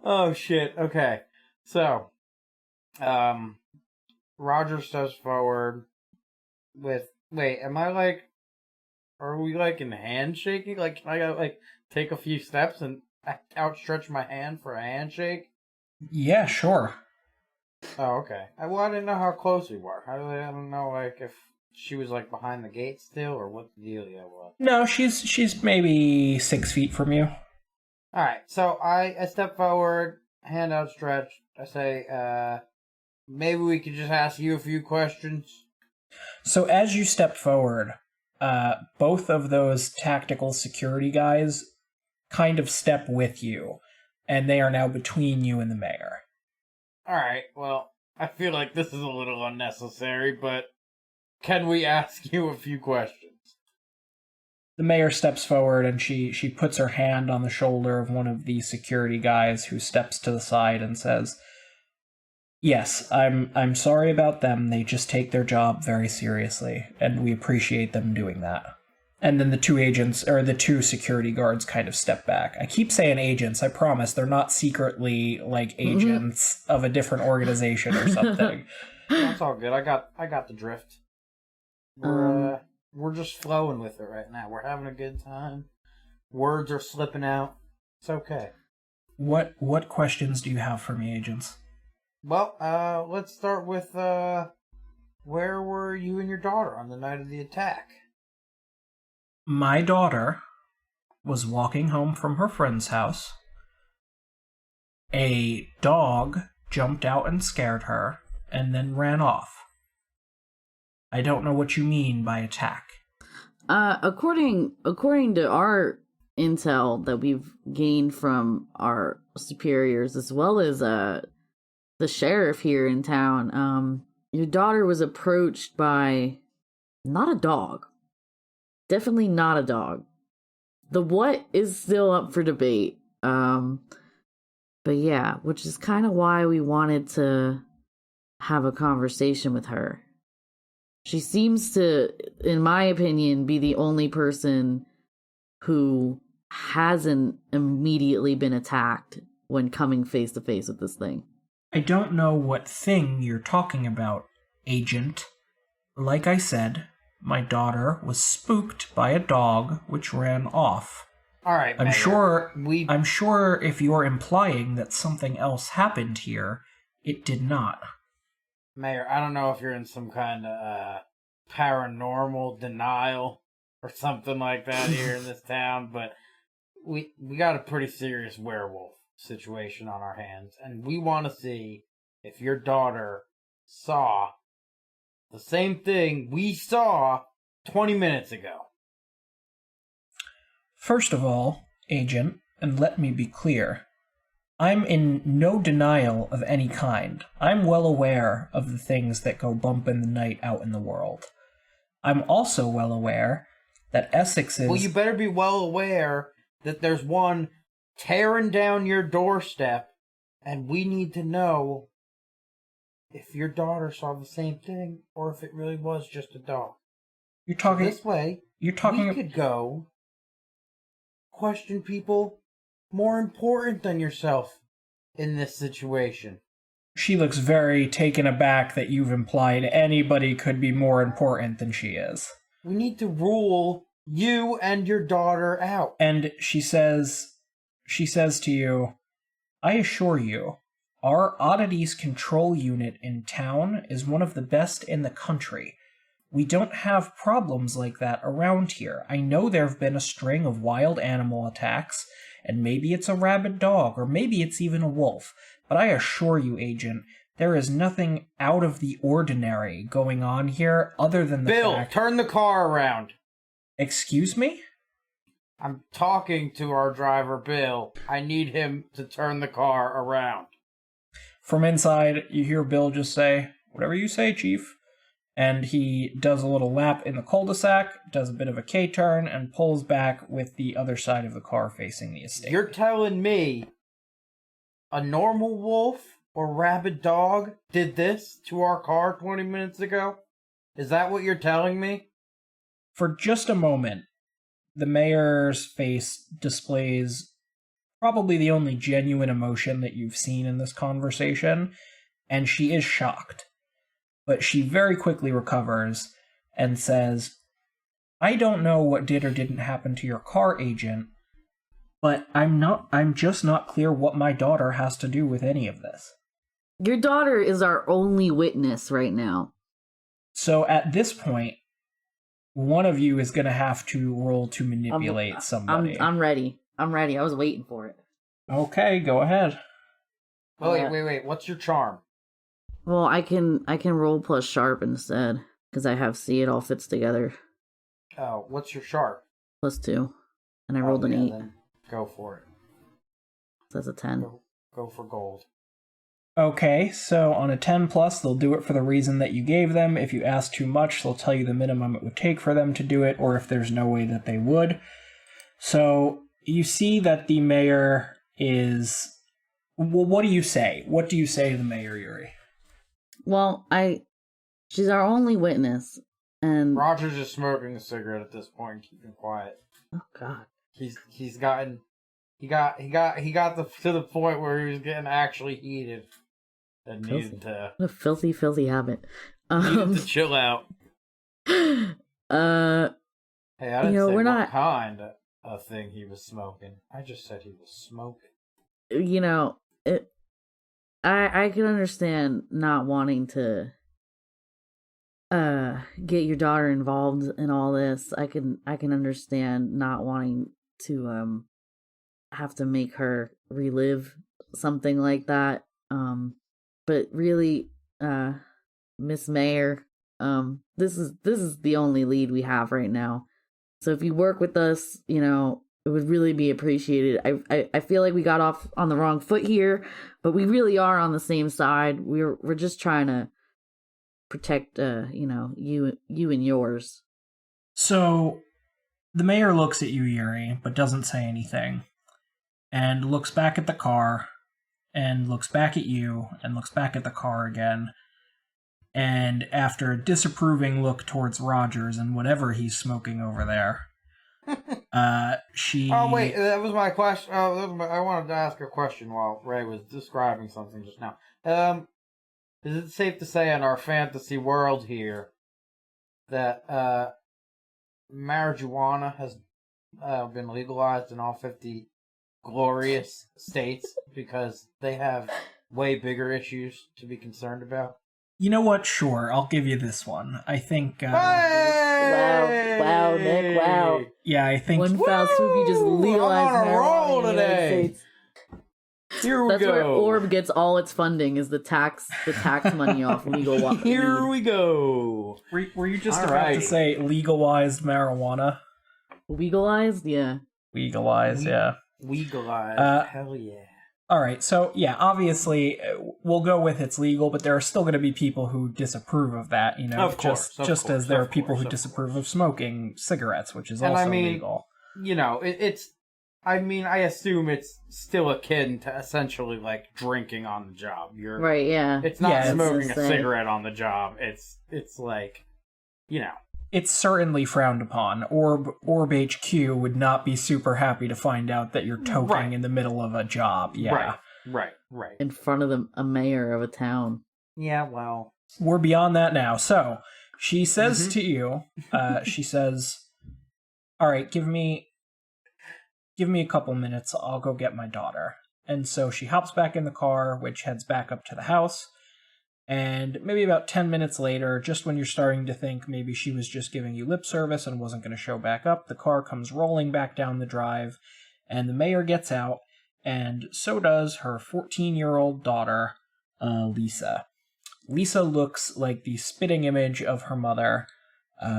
Speaker 3: Oh shit. Okay, so Roger steps forward with, wait, are we like in handshaking? Like, can I take a few steps and outstretch my hand for a handshake?
Speaker 1: Yeah, sure.
Speaker 3: Oh, okay. Well, I didn't know how close we were. I don't know, like, if she was, like, behind the gate still, or what the dealio was.
Speaker 1: No, she's maybe 6 feet from you.
Speaker 3: Alright, so I step forward, hand outstretched. I say, maybe we could just ask you a few questions.
Speaker 1: So as you step forward, both of those tactical security guys kind of step with you, and they are now between you and the mayor.
Speaker 3: Alright, well, I feel like this is a little unnecessary, but can we ask you a few questions?
Speaker 1: The mayor steps forward and she puts her hand on the shoulder of one of the security guys, who steps to the side and says, "Yes, I'm sorry about them. They just take their job very seriously, and we appreciate them doing that." And then the two security guards kind of step back. I keep saying agents, I promise they're not secretly like agents of a different organization or something.
Speaker 3: That's all good. I got the drift. We're just flowing with it right now. We're having a good time. Words are slipping out. It's okay.
Speaker 1: What questions do you have for me, agents?
Speaker 3: Well, let's start with where were you and your daughter on the night of the attack?
Speaker 1: My daughter was walking home from her friend's house. A dog jumped out and scared her, and then ran off. I don't know what you mean by attack.
Speaker 4: According to our intel that we've gained from our superiors, as well as the sheriff here in town, your daughter was approached by not a dog. Definitely not a dog. The what is still up for debate. But yeah, which is kind of why we wanted to have a conversation with her. She seems to, in my opinion, be the only person who hasn't immediately been attacked when coming face to face with this thing.
Speaker 1: I don't know what thing you're talking about, agent. Like I said, my daughter was spooked by a dog which ran off.
Speaker 3: All right,
Speaker 1: I'm
Speaker 3: Mayor.
Speaker 1: I'm sure if you're implying that something else happened here, it did not.
Speaker 3: Mayor, I don't know if you're in some kind of paranormal denial or something like that here in this town, but we got a pretty serious werewolf situation on our hands, and we want to see if your daughter saw the same thing we saw 20 minutes ago.
Speaker 1: First of all, agent, and let me be clear, I'm in no denial of any kind. I'm well aware of the things that go bump in the night out in the world. I'm also well aware that Essex is...
Speaker 3: Well, you better be well aware that there's one tearing down your doorstep, and we need to know if your daughter saw the same thing or if it really was just a dog.
Speaker 1: You're talking...
Speaker 3: So this way, we could go question people more important than yourself in this situation.
Speaker 1: She looks very taken aback that you've implied anybody could be more important than she is.
Speaker 3: We need to rule you and your daughter out.
Speaker 1: And she says to you, I assure you, our oddities control unit in town is one of the best in the country. We don't have problems like that around here. I know there have been a string of wild animal attacks, and maybe it's a rabid dog, or maybe it's even a wolf. But I assure you, Agent, there is nothing out of the ordinary going on here other than the
Speaker 3: Bill,
Speaker 1: fact...
Speaker 3: turn the car around.
Speaker 1: Excuse me?
Speaker 3: I'm talking to our driver, Bill. I need him to turn the car around.
Speaker 1: From inside, you hear Bill just say, whatever you say, Chief. And he does a little lap in the cul-de-sac, does a bit of a K-turn, and pulls back with the other side of the car facing the estate.
Speaker 3: You're telling me a normal wolf or rabid dog did this to our car 20 minutes ago? Is that what you're telling me?
Speaker 1: For just a moment, the mayor's face displays probably the only genuine emotion that you've seen in this conversation, and she is shocked. But she very quickly recovers and says, I don't know what did or didn't happen to your car, Agent, but I'm just not clear what my daughter has to do with any of this.
Speaker 4: Your daughter is our only witness right now.
Speaker 1: So at this point, one of you is going to have to roll to manipulate somebody.
Speaker 4: I'm ready. I'm ready. I was waiting for it.
Speaker 1: Okay, go ahead.
Speaker 3: Wait. What's your charm?
Speaker 4: Well, I can roll plus sharp instead because I have see it all fits together.
Speaker 3: Oh, what's your sharp?
Speaker 4: +2, and I rolled an 8.
Speaker 3: Then go for it.
Speaker 4: So that's a 10.
Speaker 3: Go for gold.
Speaker 1: Okay, so on a 10 plus, they'll do it for the reason that you gave them. If you ask too much, they'll tell you the minimum it would take for them to do it, or if there's no way that they would. So you see that the mayor is... Well, what do you say? What do you say to the mayor, Yuri?
Speaker 4: Well, she's our only witness, and
Speaker 3: Rogers is smoking a cigarette at this point, keeping quiet.
Speaker 4: oh god,
Speaker 3: He got to the point where he was getting actually heated and needed to
Speaker 4: what a filthy habit.
Speaker 3: needed to chill out. Hey, I didn't say
Speaker 4: we're
Speaker 3: what
Speaker 4: not
Speaker 3: kind of thing he was smoking. I just said he was smoking.
Speaker 4: I can understand not wanting to get your daughter involved in all this. I can understand not wanting to have to make her relive something like that. But really, Miss Mayor, this is the only lead we have right now. So if you work with us, it would really be appreciated. I feel like we got off on the wrong foot here, but we really are on the same side. We're just trying to protect you and yours.
Speaker 1: So the mayor looks at you, Yuri, but doesn't say anything, and looks back at the car, and looks back at you, and looks back at the car again. And after a disapproving look towards Rogers and whatever he's smoking over there, she...
Speaker 3: Oh, wait, that was my question. I wanted to ask a question while Ray was describing something just now. Is it safe to say in our fantasy world here that marijuana has been legalized in all 50 glorious states because they have way bigger issues to be concerned about?
Speaker 1: You know what? Sure, I'll give you this one. I think...
Speaker 4: Wow, Nick, wow.
Speaker 1: Yeah, I think...
Speaker 4: One foul swoop, you just legalized
Speaker 3: I'm on a roll
Speaker 4: marijuana in the
Speaker 3: today.
Speaker 4: United States.
Speaker 3: Here we
Speaker 4: That's
Speaker 3: go.
Speaker 4: where ORB gets all its funding, is the tax money off legal weed.
Speaker 3: Here we go.
Speaker 1: Were you just
Speaker 3: All
Speaker 1: about
Speaker 3: right.
Speaker 1: to say legalized marijuana?
Speaker 4: Legalized? Yeah.
Speaker 1: Legalized, yeah.
Speaker 3: Legalized. Hell yeah.
Speaker 1: All right, so yeah, obviously we'll go with it's legal, but there are still going to be people who disapprove of that,
Speaker 3: Of course,
Speaker 1: as there are people who disapprove of smoking cigarettes, which is also legal.
Speaker 3: I assume it's still akin to essentially like drinking on the job.
Speaker 4: Right, yeah.
Speaker 3: It's not
Speaker 1: Yeah,
Speaker 3: smoking a cigarette on the job. It's like,
Speaker 1: It's certainly frowned upon. Orb HQ would not be super happy to find out that you're toking in the middle of a job. Yeah.
Speaker 3: Right.
Speaker 4: In front of a mayor of a town.
Speaker 3: Yeah, well.
Speaker 1: We're beyond that now. So she says to you, she says, all right, give me a couple minutes. I'll go get my daughter. And so she hops back in the car, which heads back up to the house. And maybe about 10 minutes later, just when you're starting to think maybe she was just giving you lip service and wasn't going to show back up, the car comes rolling back down the drive, and the mayor gets out, and so does her 14-year-old daughter, Lisa. Lisa looks like the spitting image of her mother.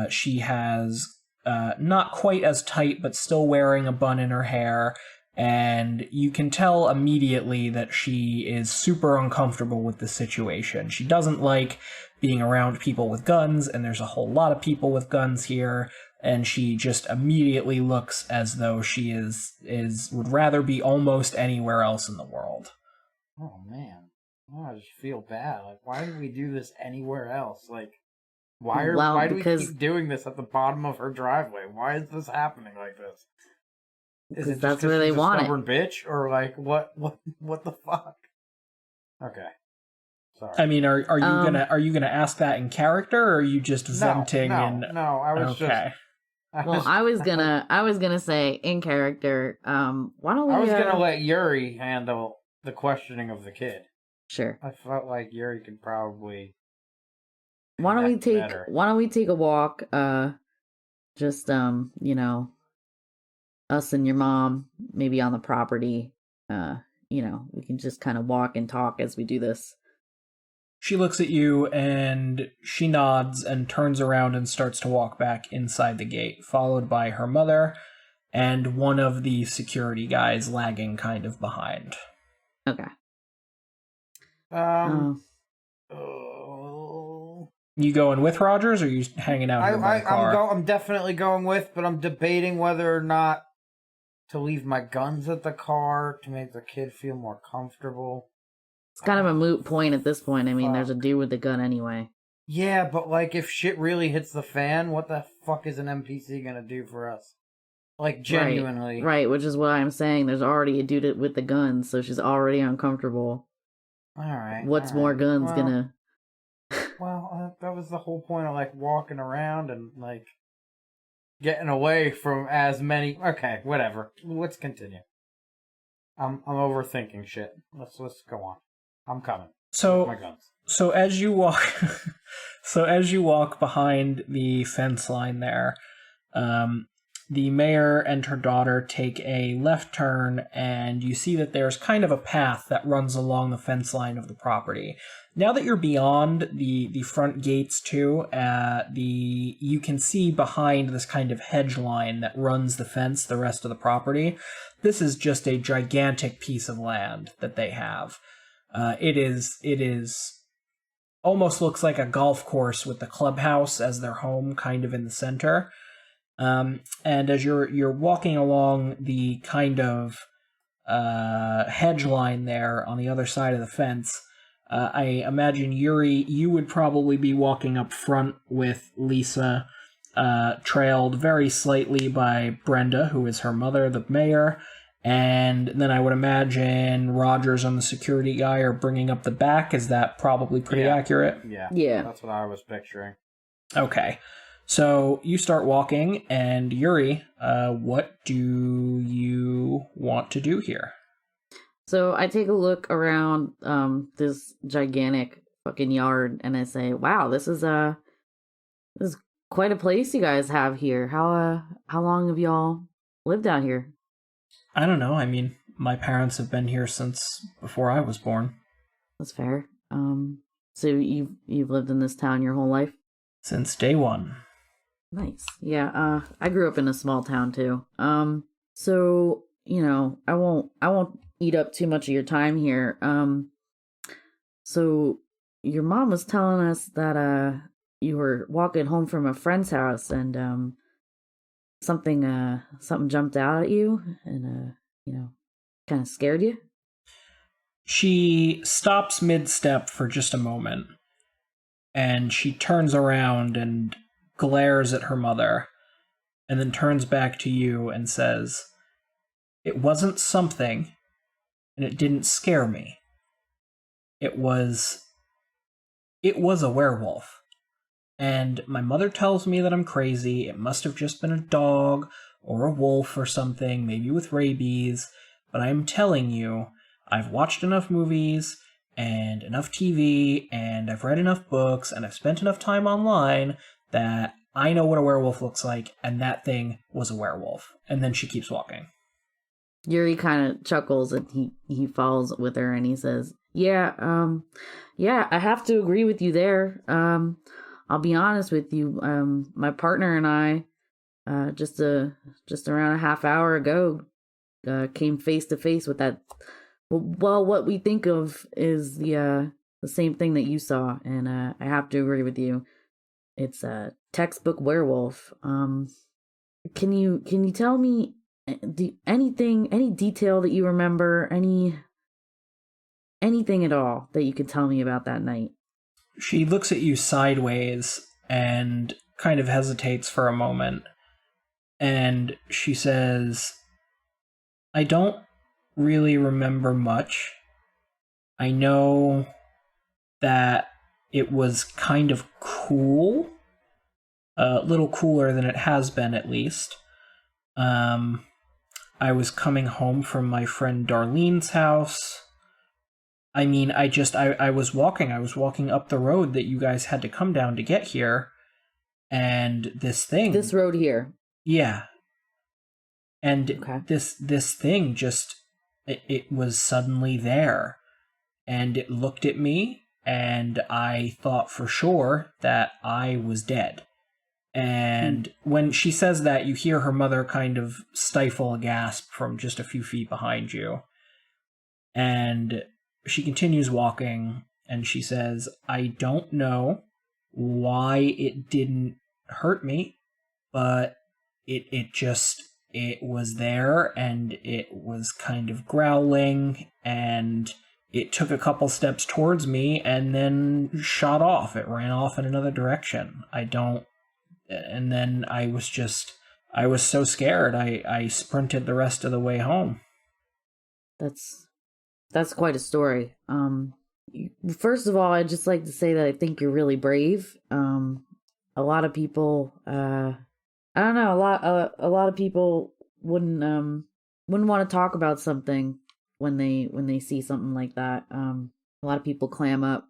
Speaker 1: She has not quite as tight, but still wearing a bun in her hair, and you can tell immediately that she is super uncomfortable with the situation. She doesn't like being around people with guns, and there's a whole lot of people with guns here, and she just immediately looks as though she would rather be almost anywhere else in the world.
Speaker 3: Oh, man. I just feel bad. Like, why did we do this anywhere else? Like, why do we keep doing this at the bottom of her driveway? Why is this happening like this?
Speaker 4: Because that's where they want it.
Speaker 3: Stubborn bitch, or like what the fuck? Okay, sorry.
Speaker 1: I mean, are you gonna ask that in character, or are you just venting?
Speaker 3: No, I was
Speaker 1: okay.
Speaker 4: I was gonna say in character. Why don't we?
Speaker 3: I was gonna let Yuri handle the questioning of the kid.
Speaker 4: Sure.
Speaker 3: I felt like Yuri could probably.
Speaker 4: Why don't we take
Speaker 3: better.
Speaker 4: Why don't we take a walk? Just you know, us and your mom, maybe on the property. You know, we can just kind of walk and talk as we do this.
Speaker 1: She looks at you and she nods and turns around and starts to walk back inside the gate, followed by her mother and one of the security guys lagging kind of behind.
Speaker 4: Okay.
Speaker 1: You going with Rogers, or are you hanging out here by the car?
Speaker 3: I'm definitely going with, but I'm debating whether or not to leave my guns at the car to make the kid feel more comfortable.
Speaker 4: It's kind of a moot point at this point. I mean, there's a dude with a gun anyway.
Speaker 3: Yeah, but like, if shit really hits the fan, what the fuck is an NPC gonna do for us? Like, genuinely.
Speaker 4: Right, which is what I'm saying. There's already a dude with the gun, so she's already uncomfortable.
Speaker 3: Alright.
Speaker 4: What's more guns gonna...
Speaker 3: Well, that was the whole point of, like, walking around and, like, getting away from as many... Okay, whatever. Let's continue. I'm overthinking shit. Let's go on. I'm coming.
Speaker 1: So,
Speaker 3: with my guns.
Speaker 1: So as you walk... So as you walk behind the fence line there, the mayor and her daughter take a left turn, and you see that there's kind of a path that runs along the fence line of the property. Now that you're beyond the front gates too, you can see behind this kind of hedge line that runs the fence the rest of the property. This is just a gigantic piece of land that they have. It is almost looks like a golf course with the clubhouse as their home kind of in the center. And as you're walking along the kind of hedge line there on the other side of the fence, I imagine, Yuri, you would probably be walking up front with Lisa, trailed very slightly by Brenda, who is her mother, the mayor, and then I would imagine Rogers and the security guy are bringing up the back. Is that probably pretty accurate?
Speaker 4: Yeah.
Speaker 3: That's what I was picturing.
Speaker 1: Okay. So you start walking, and Yuri, what do you want to do here?
Speaker 4: So I take a look around this gigantic fucking yard, and I say, "Wow, this is quite a place you guys have here. How long have y'all lived out here?"
Speaker 1: I don't know. I mean, my parents have been here since before I was born.
Speaker 4: That's fair. So you've lived in this town your whole life?
Speaker 1: Since day one.
Speaker 4: Nice. Yeah, I grew up in a small town too. So, you know, I won't eat up too much of your time here. So your mom was telling us that you were walking home from a friend's house and something jumped out at you and you know, kind of scared you.
Speaker 1: She stops mid-step for just a moment, and she turns around and glares at her mother, and then turns back to you and says, "It wasn't something, and it didn't scare me. It was a werewolf. And my mother tells me that I'm crazy. It must have just been a dog or a wolf or something, maybe with rabies. But I'm telling you, I've watched enough movies and enough TV, and I've read enough books, and I've spent enough time online that I know what a werewolf looks like, and that thing was a werewolf." And then she keeps walking.
Speaker 4: Yuri kind of chuckles and he follows with her and he says, yeah, I have to agree with you there. I'll be honest with you. My partner and I, just around a half hour ago, came face to face with that. Well, what we think of is the same thing that you saw, and I have to agree with you. It's a textbook werewolf. Can you tell me any detail that you remember, anything at all that you could tell me about that night?
Speaker 1: She looks at you sideways and kind of hesitates for a moment, and she says, "I don't really remember much. I know that it was kind of cool, a little cooler than it has been, at least. I was coming home from my friend Darlene's house. I mean, I was walking up the road that you guys had to come down to get here, and
Speaker 4: This road here.
Speaker 1: Yeah. And
Speaker 4: Okay.
Speaker 1: this thing just, it was suddenly there, and it looked at me, and I thought for sure that I was dead. And when she says that, you hear her mother kind of stifle a gasp from just a few feet behind you. And she continues walking, and she says, I don't know why it didn't hurt me, but it was there, and it was kind of growling, and it took a couple steps towards me and then shot off. It ran off in another direction. And then I was so scared. I sprinted the rest of the way home.
Speaker 4: That's quite a story. First of all, I'd just like to say that I think you're really brave. A lot of people, I don't know, a lot of people wouldn't want to talk about something when they see something like that. A lot of people clam up.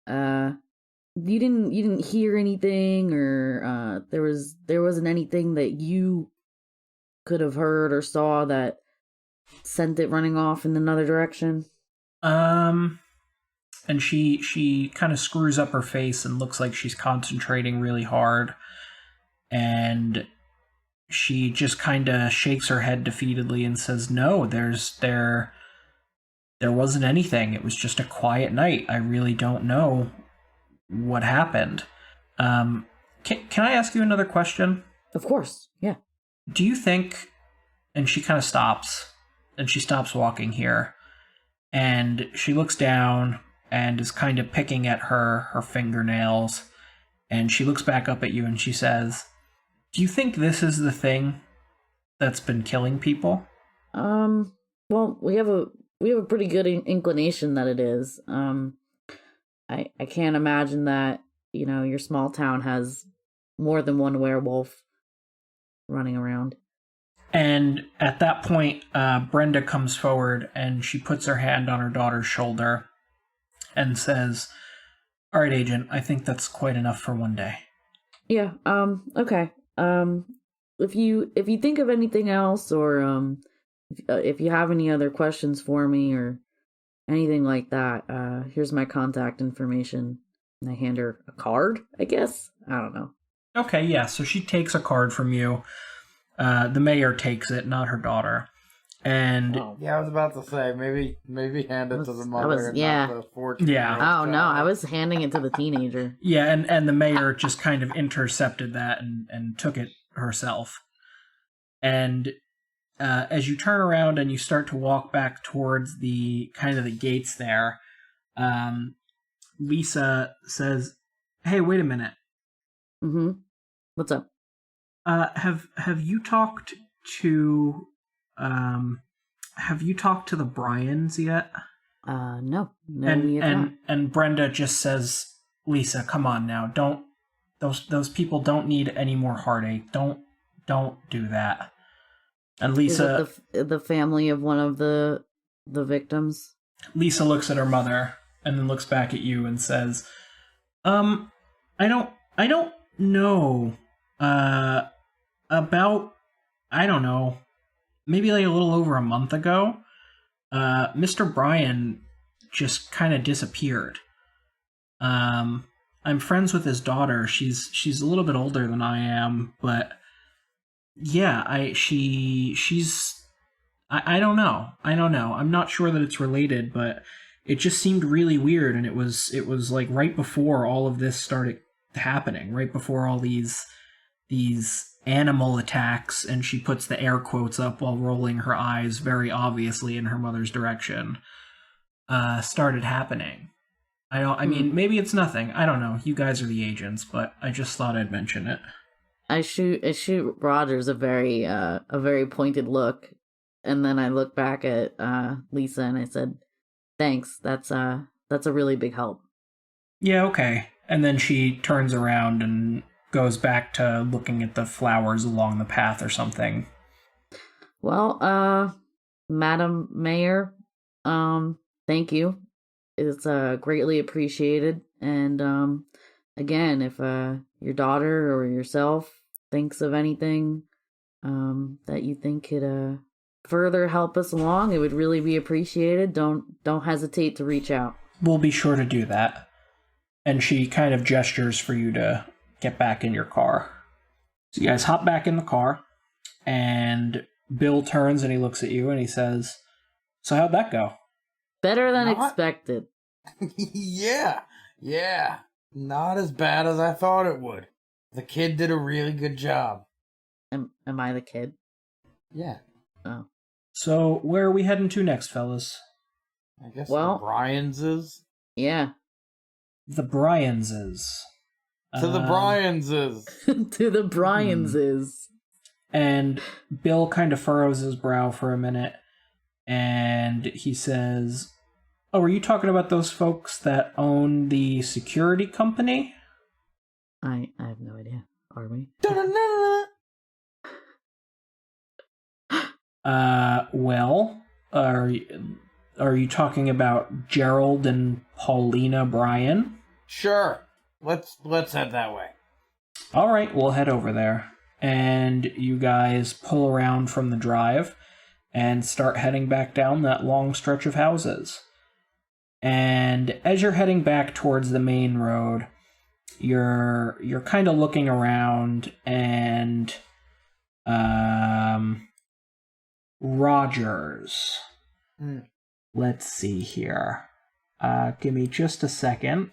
Speaker 4: You didn't hear anything, or there wasn't anything that you could have heard or saw that sent it running off in another direction?
Speaker 1: And she kind of screws up her face and looks like she's concentrating really hard. And she just kind of shakes her head defeatedly and says, "No, there wasn't anything. It was just a quiet night. I really don't know what happened." Can I ask you another question?
Speaker 4: Of course, yeah.
Speaker 1: Do you think, and she kind of stops, and she stops walking here, and she looks down and is kind of picking at her fingernails, and she looks back up at you and she says, "Do you think this is the thing that's been killing people?"
Speaker 4: Well, we have a pretty good inclination that it is. I can't imagine that, your small town has more than one werewolf running around.
Speaker 1: And at that point, Brenda comes forward and she puts her hand on her daughter's shoulder and says, "All right, Agent, I think that's quite enough for one day."
Speaker 4: Yeah, okay. If you think of anything else, or if you have any other questions for me or anything like that, here's my contact information. And I hand her a card, I guess. I don't know.
Speaker 1: Okay, yeah, so she takes a card from you. The mayor takes it, not her daughter. And
Speaker 3: yeah, I was about to say maybe hand it to the mother and
Speaker 4: yeah.
Speaker 3: not the 14-year-old.
Speaker 1: Yeah.
Speaker 4: Oh no, I was handing it to the teenager.
Speaker 1: Yeah, and the mayor just kind of intercepted that and took it herself. And as you turn around and you start to walk back towards the kind of the gates there, Lisa says, "Hey, wait a minute.
Speaker 4: Mm-hmm. What's up?
Speaker 1: Have you talked to the Bryans yet?"
Speaker 4: No.
Speaker 1: And Brenda just says, "Lisa, come on now. Don't those people don't need any more heartache. Don't do that." And Lisa,
Speaker 4: is it the family of one of the victims?
Speaker 1: Lisa looks at her mother and then looks back at you and says, I don't know about, I don't know, maybe like a little over a month ago, Mr. Bryan just kind of disappeared. I'm friends with his daughter. She's a little bit older than I am, but yeah, she's I don't know. I'm not sure that it's related, but it just seemed really weird, and it was like right before all of this started happening, right before all these animal attacks, and she puts the air quotes up while rolling her eyes very obviously in her mother's direction, started happening. I mean, maybe it's nothing. I don't know. You guys are the agents, but I just thought I'd mention it.
Speaker 4: I shoot Rogers a very pointed look, and then I look back at Lisa and I said, "Thanks. That's a really big help."
Speaker 1: Yeah, okay. And then she turns around and goes back to looking at the flowers along the path or something.
Speaker 4: Well, Madam Mayor, thank you. It's greatly appreciated. And again, if your daughter or yourself thinks of anything that you think could further help us along, it would really be appreciated. Don't hesitate to reach out.
Speaker 1: We'll be sure to do that. And she kind of gestures for you to get back in your car. So you guys hop back in the car, and Bill turns and he looks at you and he says, "So how'd that go?"
Speaker 4: Better than expected.
Speaker 3: Yeah. Not as bad as I thought it would. The kid did a really good job.
Speaker 4: Am I the kid?
Speaker 3: Yeah.
Speaker 4: Oh.
Speaker 1: So where are we heading to next, fellas?
Speaker 3: I guess
Speaker 4: Well,
Speaker 3: the Bryanses.
Speaker 4: Yeah.
Speaker 1: The Bryanses.
Speaker 3: To the Bryanses.
Speaker 4: To the Bryanses.
Speaker 1: And Bill kind of furrows his brow for a minute, and he says, "Oh, are you talking about those folks that own the security company?"
Speaker 4: I have no idea. Are we?
Speaker 1: Well, are you talking about Gerald and Paulina Bryan?
Speaker 3: Sure. Let's head that way.
Speaker 1: All right, we'll head over there. And you guys pull around from the drive and start heading back down that long stretch of houses. And as you're heading back towards the main road, you're kind of looking around, and Rogers. Let's see here. Give me just a second.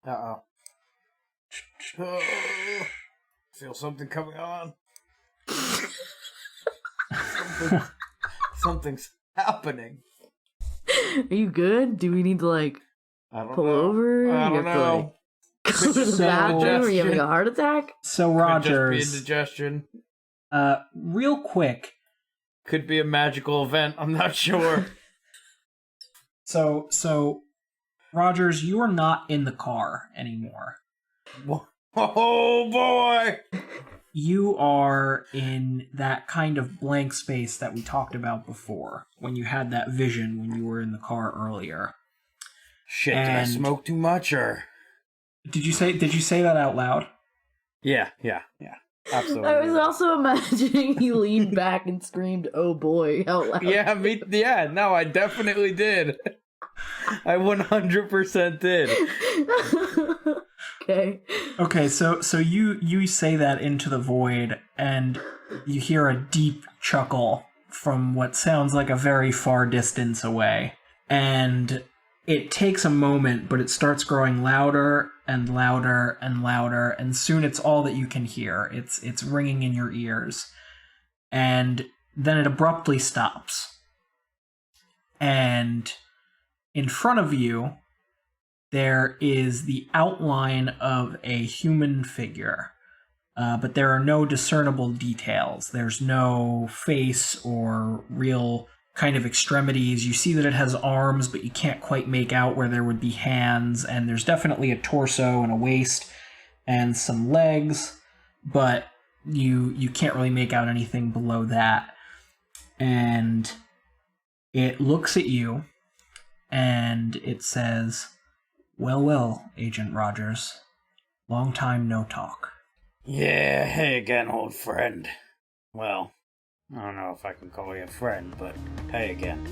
Speaker 3: Uh-oh. Feel something coming on. Something's happening.
Speaker 4: Are you good? Do we need to pull over?
Speaker 3: I don't know.
Speaker 4: Go to the bathroom? Are you having a heart attack?
Speaker 1: So
Speaker 3: Rogers, could just be indigestion.
Speaker 1: Real quick.
Speaker 3: Could be a magical event. I'm not sure.
Speaker 1: So Rogers, you are not in the car anymore.
Speaker 3: Oh boy!
Speaker 1: You are in that kind of blank space that we talked about before, when you had that vision when you were in the car earlier.
Speaker 3: Shit, did I smoke too much, or...
Speaker 1: Did you say that out loud?
Speaker 3: Yeah. Absolutely.
Speaker 4: I was also imagining he leaned back and screamed, "Oh boy," out loud.
Speaker 3: No, I definitely did. I 100% did.
Speaker 1: Okay, so you say that into the void, and you hear a deep chuckle from what sounds like a very far distance away. And it takes a moment, but it starts growing louder and louder and louder, and soon it's all that you can hear. It's ringing in your ears. And then it abruptly stops. And in front of you, there is the outline of a human figure, but there are no discernible details. There's no face or real kind of extremities. You see that it has arms, but you can't quite make out where there would be hands, and there's definitely a torso and a waist and some legs, but you can't really make out anything below that. And it looks at you, and it says, Well, Agent Rogers. Long time no talk."
Speaker 3: Yeah, hey again, old friend. Well, I don't know if I can call you a friend, but hey again.